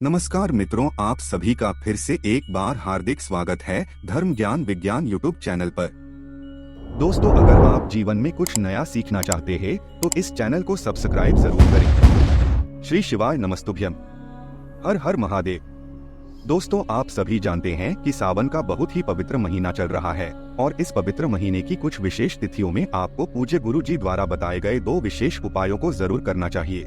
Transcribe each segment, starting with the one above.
नमस्कार मित्रों, आप सभी का फिर से एक बार हार्दिक स्वागत है धर्म ज्ञान विज्ञान यूट्यूब चैनल पर। दोस्तों, अगर आप जीवन में कुछ नया सीखना चाहते हैं तो इस चैनल को सब्सक्राइब जरूर करें। श्री शिवाय नमस्तुभ्यम। हर हर महादेव। दोस्तों, आप सभी जानते हैं कि सावन का बहुत ही पवित्र महीना चल रहा है और इस पवित्र महीने की कुछ विशेष तिथियों में आपको पूज्य गुरु जी द्वारा बताए गए 2 विशेष उपायों को जरूर करना चाहिए।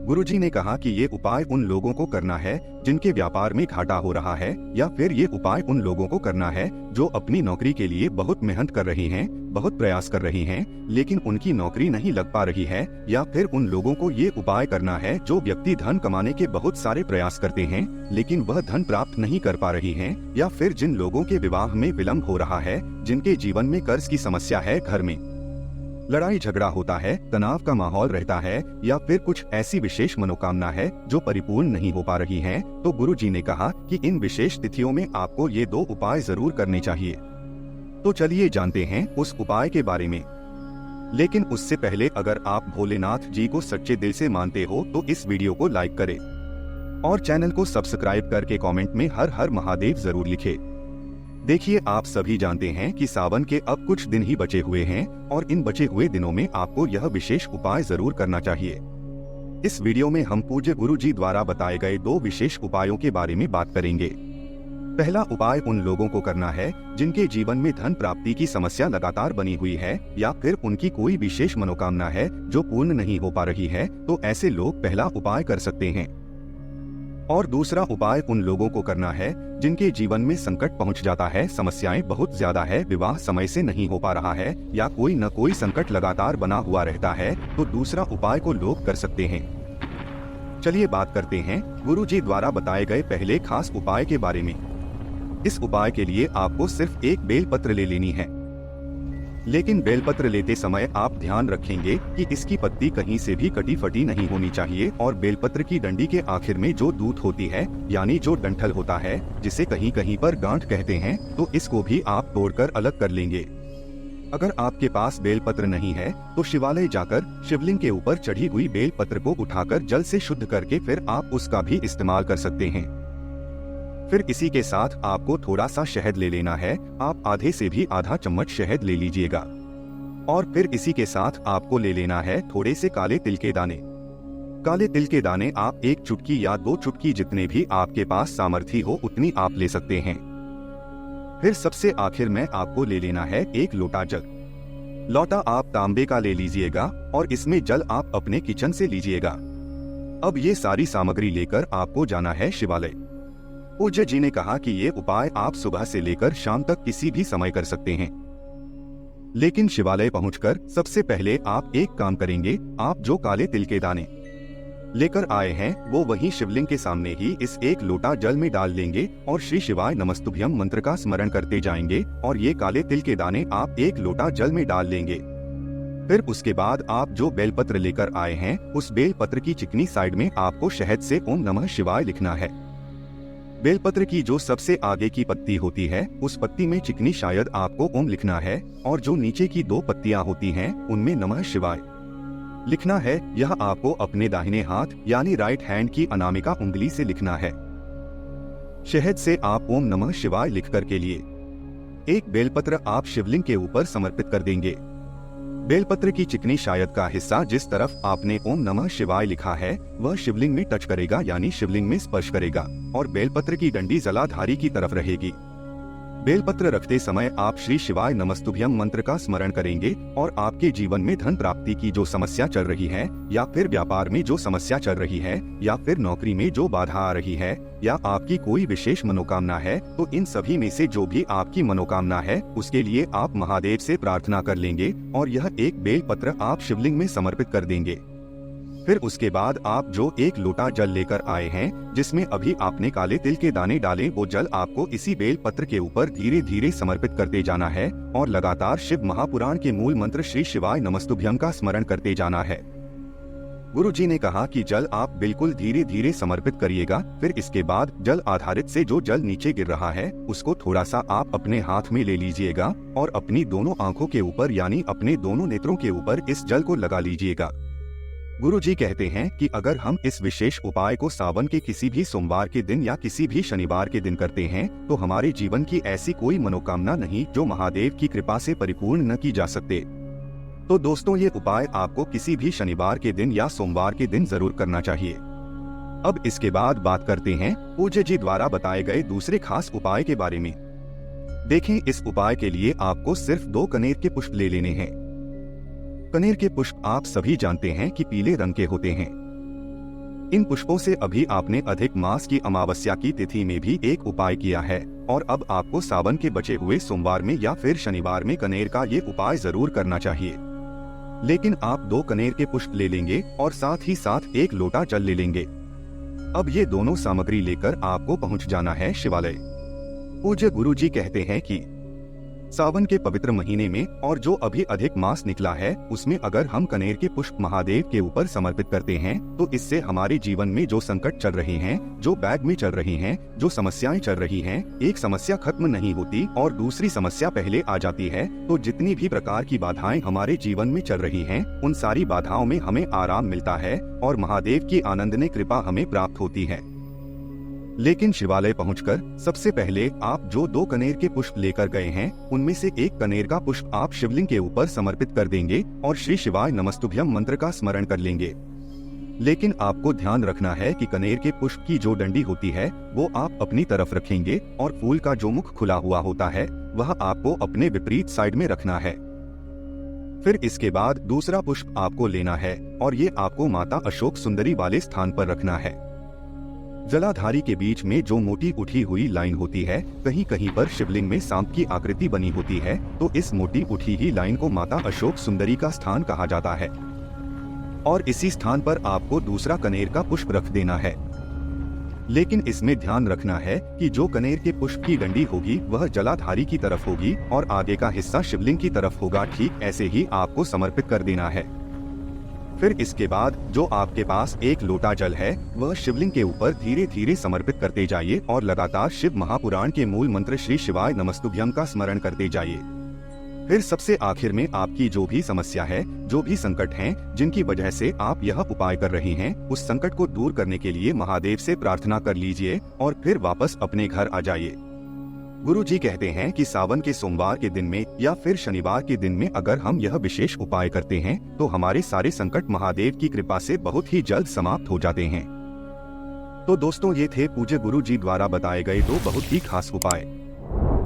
गुरुजी ने कहा कि ये उपाय उन लोगों को करना है जिनके व्यापार में घाटा हो रहा है, या फिर ये उपाय उन लोगों को करना है जो अपनी नौकरी के लिए बहुत मेहनत कर रही हैं, बहुत प्रयास कर रही हैं, लेकिन उनकी नौकरी नहीं लग पा रही है, या फिर उन लोगों को ये उपाय करना है जो व्यक्ति धन कमाने के बहुत सारे प्रयास करते हैं लेकिन वह धन प्राप्त नहीं कर पा रही हैं, या फिर जिन लोगों के विवाह में विलम्ब हो रहा है, जिनके जीवन में कर्ज की समस्या है, घर में लड़ाई झगड़ा होता है, तनाव का माहौल रहता है, या फिर कुछ ऐसी विशेष मनोकामना है जो परिपूर्ण नहीं हो पा रही है, तो गुरु जी ने कहा कि इन विशेष तिथियों में आपको ये 2 उपाय जरूर करने चाहिए। तो चलिए जानते हैं उस उपाय के बारे में। लेकिन उससे पहले अगर आप भोलेनाथ जी को सच्चे दिल से मानते हो तो इस वीडियो को लाइक करें और चैनल को सब्सक्राइब करके कॉमेंट में हर हर महादेव जरूर लिखे। देखिए, आप सभी जानते हैं कि सावन के अब कुछ दिन ही बचे हुए हैं और इन बचे हुए दिनों में आपको यह विशेष उपाय जरूर करना चाहिए। इस वीडियो में हम पूज्य गुरु जी द्वारा बताए गए 2 विशेष उपायों के बारे में बात करेंगे। पहला उपाय उन लोगों को करना है जिनके जीवन में धन प्राप्ति की समस्या लगातार बनी हुई है, या फिर उनकी कोई विशेष मनोकामना है जो पूर्ण नहीं हो पा रही है, तो ऐसे लोग पहला उपाय कर सकते हैं। और दूसरा उपाय उन लोगों को करना है जिनके जीवन में संकट पहुंच जाता है, समस्याएं बहुत ज्यादा है, विवाह समय से नहीं हो पा रहा है, या कोई न कोई संकट लगातार बना हुआ रहता है, तो दूसरा उपाय को लोग कर सकते हैं। चलिए बात करते हैं गुरु जी द्वारा बताए गए पहले खास उपाय के बारे में। इस उपाय के लिए आपको सिर्फ एक बेलपत्र ले लेनी है, लेकिन बेलपत्र लेते समय आप ध्यान रखेंगे कि इसकी पत्ती कहीं से भी कटी फटी नहीं होनी चाहिए, और बेलपत्र की डंडी के आखिर में जो दूत होती है, यानी जो डंठल होता है, जिसे कहीं कहीं पर गांठ कहते हैं, तो इसको भी आप तोड़कर अलग कर लेंगे। अगर आपके पास बेलपत्र नहीं है तो शिवालय जाकर शिवलिंग के ऊपर चढ़ी हुई बेलपत्र को उठाकर जल से शुद्ध करके फिर आप उसका भी इस्तेमाल कर सकते हैं। फिर इसी के साथ आपको थोड़ा सा शहद ले लेना है, आप आधे से भी आधा चम्मच शहद ले लीजिएगा। और फिर इसी के साथ आपको ले लेना है थोड़े से काले तिल के दाने। काले तिल के दाने आप 1 चुटकी या 2 चुटकी, जितने भी आपके पास सामर्थ्य हो उतनी आप ले सकते हैं। फिर सबसे आखिर में आपको ले लेना है 1 लोटा जल। लोटा आप तांबे का ले लीजिएगा और इसमें जल आप अपने किचन से लीजिएगा। अब ये सारी सामग्री लेकर आपको जाना है शिवालय। पूज्य जी ने कहा कि ये उपाय आप सुबह से लेकर शाम तक किसी भी समय कर सकते हैं, लेकिन शिवालय पहुंचकर सबसे पहले आप एक काम करेंगे। आप जो काले तिल के दाने लेकर आए हैं वो वहीं शिवलिंग के सामने ही इस 1 लोटा जल में डाल लेंगे और श्री शिवाय नमस्तुभ्यम मंत्र का स्मरण करते जाएंगे, और ये काले तिल के दाने आप 1 लोटा जल में डाल लेंगे। फिर उसके बाद आप जो बेलपत्र लेकर आए हैं उस बेलपत्र की चिकनी साइड में आपको शहद से ओम नमः शिवाय लिखना है। बेलपत्र की जो सबसे आगे की पत्ती होती है उस पत्ती में चिकनी शायद आपको ओम लिखना है, और जो नीचे की 2 पत्तियां होती हैं उनमें नमः शिवाय लिखना है। यह आपको अपने दाहिने हाथ यानी राइट हैंड की अनामिका उंगली से लिखना है। शहद से आप ओम नमः शिवाय लिख कर के लिए 1 बेलपत्र आप शिवलिंग के ऊपर समर्पित कर देंगे। बेलपत्र की चिकनी शायद का हिस्सा जिस तरफ आपने ओम नमः शिवाय लिखा है वह शिवलिंग में टच करेगा, यानी शिवलिंग में स्पर्श करेगा, और बेलपत्र की डंडी जलाधारी की तरफ रहेगी। बेलपत्र रखते समय आप श्री शिवाय नमस्तुभ्यम मंत्र का स्मरण करेंगे, और आपके जीवन में धन प्राप्ति की जो समस्या चल रही है, या फिर व्यापार में जो समस्या चल रही है, या फिर नौकरी में जो बाधा आ रही है, या आपकी कोई विशेष मनोकामना है, तो इन सभी में से जो भी आपकी मनोकामना है उसके लिए आप महादेव से प्रार्थना कर लेंगे, और यह 1 बेलपत्र आप शिवलिंग में समर्पित कर देंगे। फिर उसके बाद आप जो 1 लोटा जल लेकर आए हैं जिसमें अभी आपने काले तिल के दाने डाले, वो जल आपको इसी बेल पत्र के ऊपर धीरे धीरे समर्पित करते जाना है, और लगातार शिव महापुराण के मूल मंत्र श्री शिवाय नमस्तुभ्यम का स्मरण करते जाना है। गुरु जी ने कहा कि जल आप बिल्कुल धीरे धीरे समर्पित करिएगा। फिर इसके बाद जल आधारित से जो जल नीचे गिर रहा है उसको थोड़ा सा आप अपने हाथ में ले लीजिएगा, और अपनी दोनों आंखों के ऊपर यानी अपने दोनों नेत्रों के ऊपर इस जल को लगा लीजिएगा। गुरुजी कहते हैं कि अगर हम इस विशेष उपाय को सावन के किसी भी सोमवार के दिन या किसी भी शनिवार के दिन करते हैं तो हमारे जीवन की ऐसी कोई मनोकामना नहीं जो महादेव की कृपा से परिपूर्ण न की जा सकते। तो दोस्तों, ये उपाय आपको किसी भी शनिवार के दिन या सोमवार के दिन जरूर करना चाहिए। अब इसके बाद बात करते हैं पूज्य जी द्वारा बताए गए दूसरे खास उपाय के बारे में। देखें, इस उपाय के लिए आपको सिर्फ 2 कनेर के पुष्प ले लेने हैं। कनेर के पुष्प आप सभी जानते हैं कि पीले रंग के होते हैं। इन पुष्पों से अभी आपने अधिक मास की अमावस्या की तिथि में भी एक उपाय किया है और अब आपको सावन के बचे हुए सोमवार में या फिर शनिवार में कनेर का ये उपाय जरूर करना चाहिए। लेकिन आप 2 कनेर के पुष्प ले लेंगे और साथ ही साथ 1 लोटा जल ले लेंगे। अब ये दोनों सामग्री लेकर आपको पहुंच जाना है शिवालय। पूज्य गुरुजी कहते हैं कि सावन के पवित्र महीने में और जो अभी अधिक मास निकला है उसमें अगर हम कनेर के पुष्प महादेव के ऊपर समर्पित करते हैं तो इससे हमारे जीवन में जो संकट चल रहे हैं, जो बैग में चल रही हैं, जो समस्याएं चल रही हैं, एक समस्या खत्म नहीं होती और दूसरी समस्या पहले आ जाती है। तो जितनी भी प्रकार की बाधाएं हमारे जीवन में चल रही हैं, उन सारी बाधाओं में हमें आराम मिलता है और महादेव की आनंदमय कृपा हमें प्राप्त होती है। लेकिन शिवालय पहुंचकर सबसे पहले आप जो 2 कनेर के पुष्प लेकर गए हैं उनमें से 1 कनेर का पुष्प आप शिवलिंग के ऊपर समर्पित कर देंगे और श्री शिवाय नमस्तुभ्यम मंत्र का स्मरण कर लेंगे। लेकिन आपको ध्यान रखना है कि कनेर के पुष्प की जो डंडी होती है वो आप अपनी तरफ रखेंगे और फूल का जो मुख खुला हुआ होता है वह आपको अपने विपरीत साइड में रखना है। फिर इसके बाद दूसरा पुष्प आपको लेना है और ये आपको माता अशोक सुंदरी वाले स्थान पर रखना है। जलाधारी के बीच में जो मोटी उठी हुई लाइन होती है, कहीं कहीं पर शिवलिंग में सांप की आकृति बनी होती है, तो इस मोटी उठी ही लाइन को माता अशोक सुंदरी का स्थान कहा जाता है और इसी स्थान पर आपको दूसरा कनेर का पुष्प रख देना है। लेकिन इसमें ध्यान रखना है कि जो कनेर के पुष्प की डंडी होगी वह जलाधारी की तरफ होगी और आगे का हिस्सा शिवलिंग की तरफ होगा। ठीक ऐसे ही आपको समर्पित कर देना है। फिर इसके बाद जो आपके पास 1 लोटा जल है वह शिवलिंग के ऊपर धीरे धीरे समर्पित करते जाइए और लगातार शिव महापुराण के मूल मंत्र श्री शिवाय नमस्तुभ्यम का स्मरण करते जाइए। फिर सबसे आखिर में आपकी जो भी समस्या है, जो भी संकट हैं, जिनकी वजह से आप यह उपाय कर रहे हैं, उस संकट को दूर करने के लिए महादेव से प्रार्थना कर लीजिए और फिर वापस अपने घर आ जाइए। गुरुजी कहते हैं कि सावन के सोमवार के दिन में या फिर शनिवार के दिन में अगर हम यह विशेष उपाय करते हैं तो हमारे सारे संकट महादेव की कृपा से बहुत ही जल्द समाप्त हो जाते हैं। तो दोस्तों, ये थे पूज्य गुरुजी द्वारा बताए गए 2 बहुत ही खास उपाय।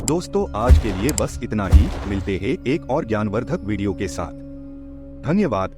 दोस्तों, आज के लिए बस इतना ही। मिलते हैं एक और ज्ञानवर्धक वीडियो के साथ। धन्यवाद।